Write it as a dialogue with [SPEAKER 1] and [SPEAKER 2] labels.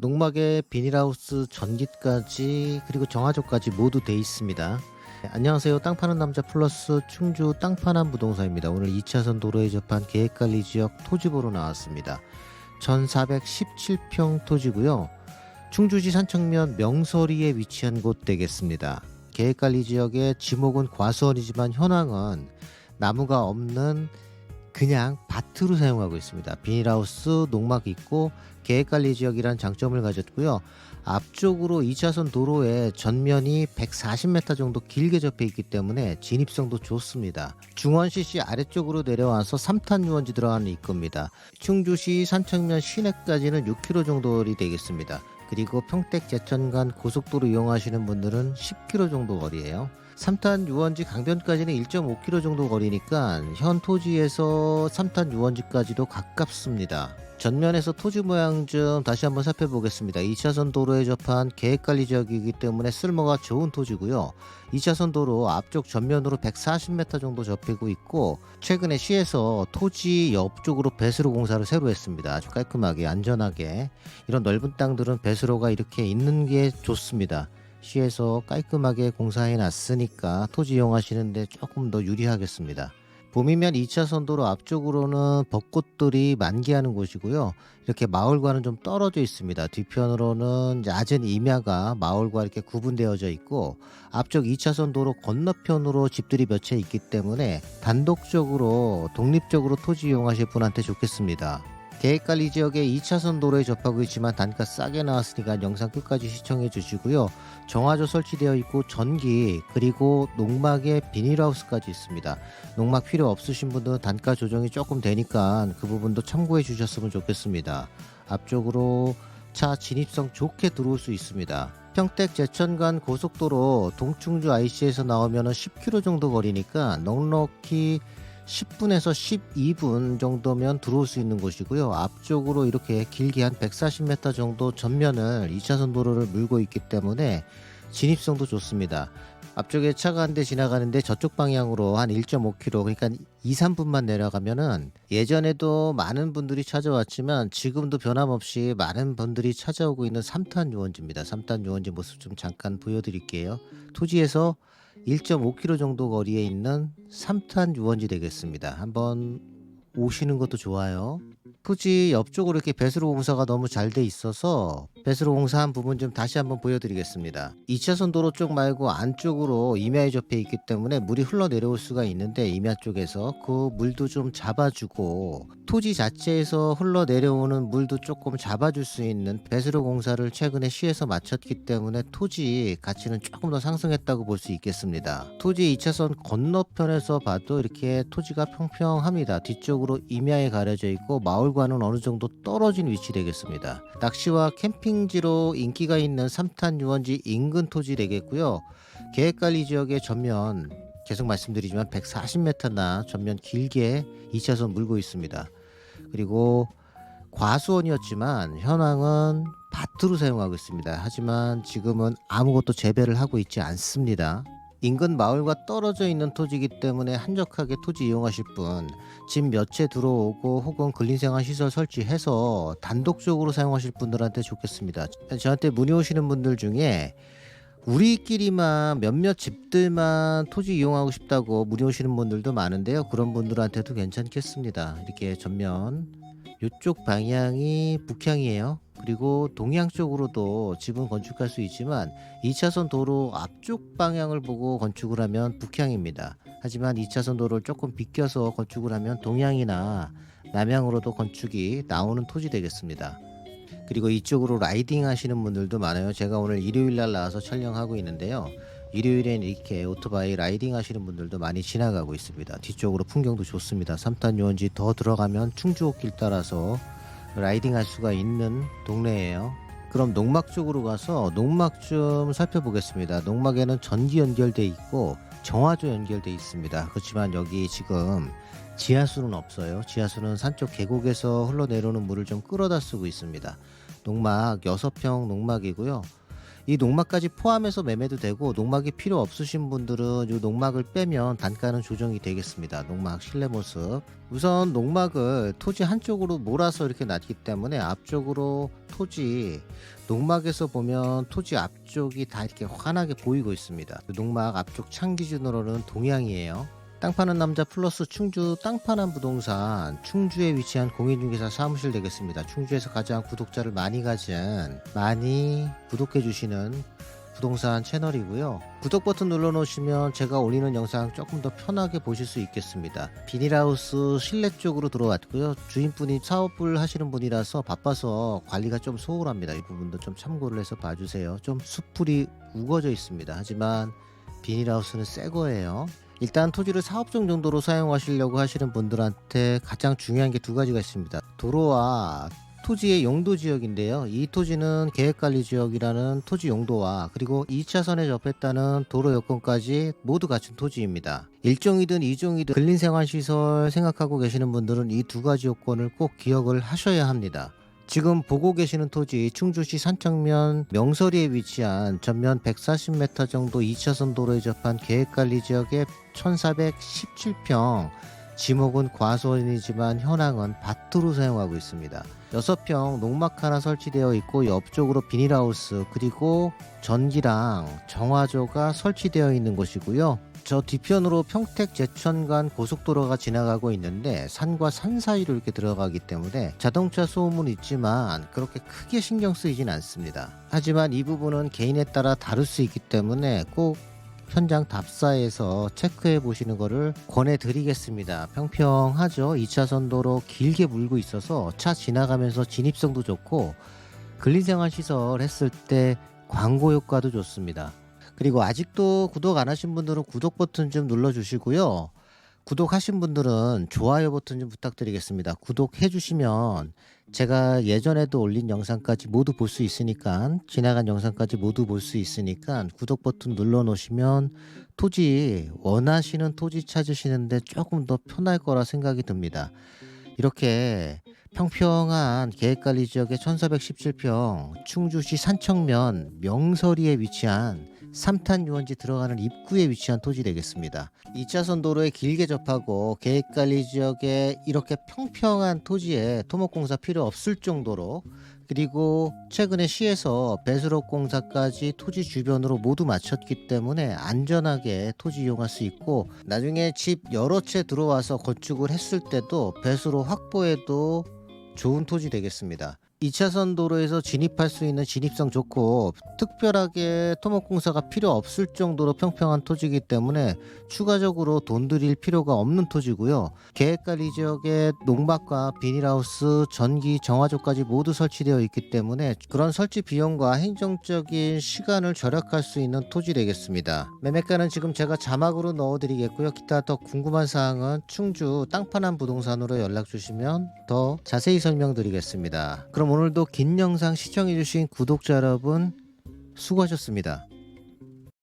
[SPEAKER 1] 농막에 비닐하우스 전기까지 그리고 정화조까지 모두 돼 있습니다. 네, 안녕하세요. 땅 파는 남자 플러스 충주 땅 파는 부동산입니다. 오늘 2차선 도로에 접한 계획관리지역 토지보러 나왔습니다. 1417평 토지고요. 충주시 산청면 명서리에 위치한 곳 되겠습니다. 계획관리지역의 지목은 과수원이지만 현황은 나무가 없는 그냥 밭으로 사용하고 있습니다. 비닐하우스, 농막 있고 계획관리지역이란 장점을 가졌고요. 앞쪽으로 2차선 도로에 전면이 140m 정도 길게 접해 있기 때문에 진입성도 좋습니다. 중원CC 아래쪽으로 내려와서 3탄 유원지 들어가는 입구입니다. 충주시 산청면 시내까지는 6km 정도 거리 되겠습니다. 그리고 평택 제천간 고속도로 이용하시는 분들은 10km 정도 거리예요. 3탄 유원지 강변까지는 1.5km 정도 거리니까 현 토지에서 3탄 유원지까지도 가깝습니다. 전면에서 토지 모양 좀 다시 한번 살펴보겠습니다. 2차선 도로에 접한 계획관리 지역이기 때문에 쓸모가 좋은 토지고요. 2차선 도로 앞쪽 전면으로 140m 정도 접히고 있고, 최근에 시에서 토지 옆쪽으로 배수로 공사를 새로 했습니다. 아주 깔끔하게 안전하게. 이런 넓은 땅들은 배수로가 이렇게 있는 게 좋습니다. 시에서 깔끔하게 공사해 놨으니까 토지 이용하시는데 조금 더 유리하겠습니다. 봄이면 2차선 도로 앞쪽으로는 벚꽃들이 만개하는 곳이고요. 이렇게 마을과는 좀 떨어져 있습니다. 뒤편으로는 얕은 임야가 마을과 이렇게 구분되어져 있고, 앞쪽 2차선 도로 건너편으로 집들이 몇 채 있기 때문에 단독적으로 독립적으로 토지 이용하실 분한테 좋겠습니다. 계획관리 지역의 2차선 도로에 접하고 있지만 단가 싸게 나왔으니까 영상 끝까지 시청해 주시고요. 정화조 설치되어 있고 전기 그리고 농막에 비닐하우스까지 있습니다. 농막 필요 없으신 분들은 단가 조정이 조금 되니까 그 부분도 참고해 주셨으면 좋겠습니다. 앞쪽으로 차 진입성 좋게 들어올 수 있습니다. 평택 제천간 고속도로 동충주 IC에서 나오면 10km 정도 거리니까 넉넉히 10분에서 12분 정도면 들어올 수 있는 곳이고요. 앞쪽으로 이렇게 길게 한 140m 정도 전면을 2차선 도로를 물고 있기 때문에 진입성도 좋습니다. 앞쪽에 차가 한 대 지나가는데 저쪽 방향으로 한 1.5km, 그러니까 2, 3분만 내려가면은, 예전에도 많은 분들이 찾아왔지만 지금도 변함없이 많은 분들이 찾아오고 있는 3탄 유원지입니다. 3탄 유원지 모습 좀 잠깐 보여드릴게요. 토지에서 1.5km 정도 거리에 있는 3탄 유원지 되겠습니다. 한번 오시는 것도 좋아요. 토지 옆쪽으로 이렇게 배수로 공사가 너무 잘 돼 있어서 배수로 공사한 부분 좀 다시 한번 보여드리겠습니다. 2차선 도로 쪽 말고 안쪽으로 임야에 접해 있기 때문에 물이 흘러내려올 수가 있는데, 임야 쪽에서 그 물도 좀 잡아주고 토지 자체에서 흘러내려오는 물도 조금 잡아줄 수 있는 배수로 공사를 최근에 시에서 마쳤기 때문에 토지 가치는 조금 더 상승했다고 볼 수 있겠습니다. 토지 2차선 건너편에서 봐도 이렇게 토지가 평평합니다. 뒤쪽으로 임야에 가려져 있고 마을과는 어느 정도 떨어진 위치 되겠습니다. 낚시와 캠핑지로 인기가 있는 3탄 유원지 인근 토지 되겠고요. 계획관리 지역의 전면, 계속 말씀드리지만 140m나 전면 길게 2차선 물고 있습니다. 그리고 과수원이었지만 현황은 밭으로 사용하고 있습니다. 하지만 지금은 아무것도 재배를 하고 있지 않습니다. 인근 마을과 떨어져 있는 토지이기 때문에 한적하게 토지 이용하실 분, 집 몇 채 들어오고 혹은 근린생활시설 설치해서 단독적으로 사용하실 분들한테 좋겠습니다. 저한테 문의 오시는 분들 중에 우리끼리만 몇몇 집들만 토지 이용하고 싶다고 문의 오시는 분들도 많은데요. 그런 분들한테도 괜찮겠습니다. 이렇게 전면 이쪽 방향이 북향이에요. 그리고 동향 쪽으로도 집은 건축할 수 있지만 2차선 도로 앞쪽 방향을 보고 건축을 하면 북향입니다. 하지만 2차선 도로를 조금 비껴서 건축을 하면 동향이나 남향으로도 건축이 나오는 토지 되겠습니다. 그리고 이쪽으로 라이딩 하시는 분들도 많아요. 제가 오늘 일요일날 나와서 촬영하고 있는데요. 일요일엔 이렇게 오토바이 라이딩 하시는 분들도 많이 지나가고 있습니다. 뒤쪽으로 풍경도 좋습니다. 3탄 유원지 더 들어가면 충주호길 따라서 라이딩 할 수가 있는 동네예요. 그럼 농막 쪽으로 가서 농막 좀 살펴보겠습니다. 농막에는 전기 연결돼 있고 정화조 연결돼 있습니다. 그렇지만 여기 지금 지하수는 없어요. 지하수는 산쪽 계곡에서 흘러내려오는 물을 좀 끌어다 쓰고 있습니다. 농막 6평 농막이고요. 이 농막까지 포함해서 매매도 되고, 농막이 필요 없으신 분들은 이 농막을 빼면 단가는 조정이 되겠습니다. 농막 실내 모습. 우선 농막을 토지 한쪽으로 몰아서 이렇게 놨기 때문에 앞쪽으로 토지, 농막에서 보면 토지 앞쪽이 다 이렇게 환하게 보이고 있습니다. 농막 앞쪽 창 기준으로는 동향이에요. 땅 파는 남자 플러스 충주 땅 파는 부동산, 충주에 위치한 공인중개사 사무실 되겠습니다. 충주에서 가장 구독자를 많이 가진, 많이 구독해 주시는 부동산 채널이고요. 구독 버튼 눌러 놓으시면 제가 올리는 영상 조금 더 편하게 보실 수 있겠습니다. 비닐하우스 실내 쪽으로 들어왔고요. 주인분이 사업을 하시는 분이라서 바빠서 관리가 좀 소홀합니다. 이 부분도 좀 참고를 해서 봐주세요. 좀 숯불이 우거져 있습니다. 하지만 비닐하우스는 새 거예요. 일단 토지를 사업용 정도로 사용하시려고 하시는 분들한테 가장 중요한 게 두 가지가 있습니다. 도로와 토지의 용도 지역인데요. 이 토지는 계획관리지역이라는 토지 용도와 그리고 2차선에 접했다는 도로 여건까지 모두 갖춘 토지입니다. 1종이든 2종이든 근린생활시설 생각하고 계시는 분들은 이 두 가지 요건을 꼭 기억을 하셔야 합니다. 지금 보고 계시는 토지 충주시 산청면 명서리에 위치한 전면 140m 정도 2차선 도로에 접한 계획관리지역의 1417평, 지목은 과수원이지만 현황은 밭으로 사용하고 있습니다. 6평 농막 하나 설치되어 있고 옆쪽으로 비닐하우스 그리고 전기랑 정화조가 설치되어 있는 곳이고요. 저 뒤편으로 평택 제천간 고속도로가 지나가고 있는데 산과 산 사이로 이렇게 들어가기 때문에 자동차 소음은 있지만 그렇게 크게 신경 쓰이진 않습니다. 하지만 이 부분은 개인에 따라 다를 수 있기 때문에 꼭 현장 답사에서 체크해 보시는 것을 권해드리겠습니다. 평평하죠. 2차선 도로 길게 물고 있어서 차 지나가면서 진입성도 좋고 근린생활시설 했을 때 광고 효과도 좋습니다. 그리고 아직도 구독 안 하신 분들은 구독 버튼 좀 눌러주시고요. 구독하신 분들은 좋아요 버튼 좀 부탁드리겠습니다. 구독해 주시면 제가 예전에도 올린 영상까지 모두 볼 수 있으니까, 지나간 영상까지 모두 볼 수 있으니까 구독 버튼 눌러 놓으시면 토지, 원하시는 토지 찾으시는데 조금 더 편할 거라 생각이 듭니다. 이렇게 평평한 계획관리 지역의 1417평 충주시 산청면 명서리에 위치한 3탄 유원지 들어가는 입구에 위치한 토지 되겠습니다. 2차선 도로에 길게 접하고 계획관리 지역에 이렇게 평평한 토지에 토목공사 필요 없을 정도로, 그리고 최근에 시에서 배수로 공사까지 토지 주변으로 모두 마쳤기 때문에 안전하게 토지 이용할 수 있고, 나중에 집 여러 채 들어와서 건축을 했을 때도 배수로 확보에도 좋은 토지 되겠습니다. 2차선 도로에서 진입할 수 있는 진입성 좋고 특별하게 토목공사가 필요 없을 정도로 평평한 토지이기 때문에 추가적으로 돈 들일 필요가 없는 토지고요. 계획관리 지역에 농막과 비닐하우스, 전기, 정화조까지 모두 설치되어 있기 때문에 그런 설치 비용과 행정적인 시간을 절약할 수 있는 토지 되겠습니다. 매매가는 지금 제가 자막으로 넣어드리겠고요. 기타 더 궁금한 사항은 충주 땅파남 부동산으로 연락 주시면 더 자세히 설명드리겠습니다. 그럼 오늘도 긴 영상 시청해주신 구독자 여러분 수고하셨습니다.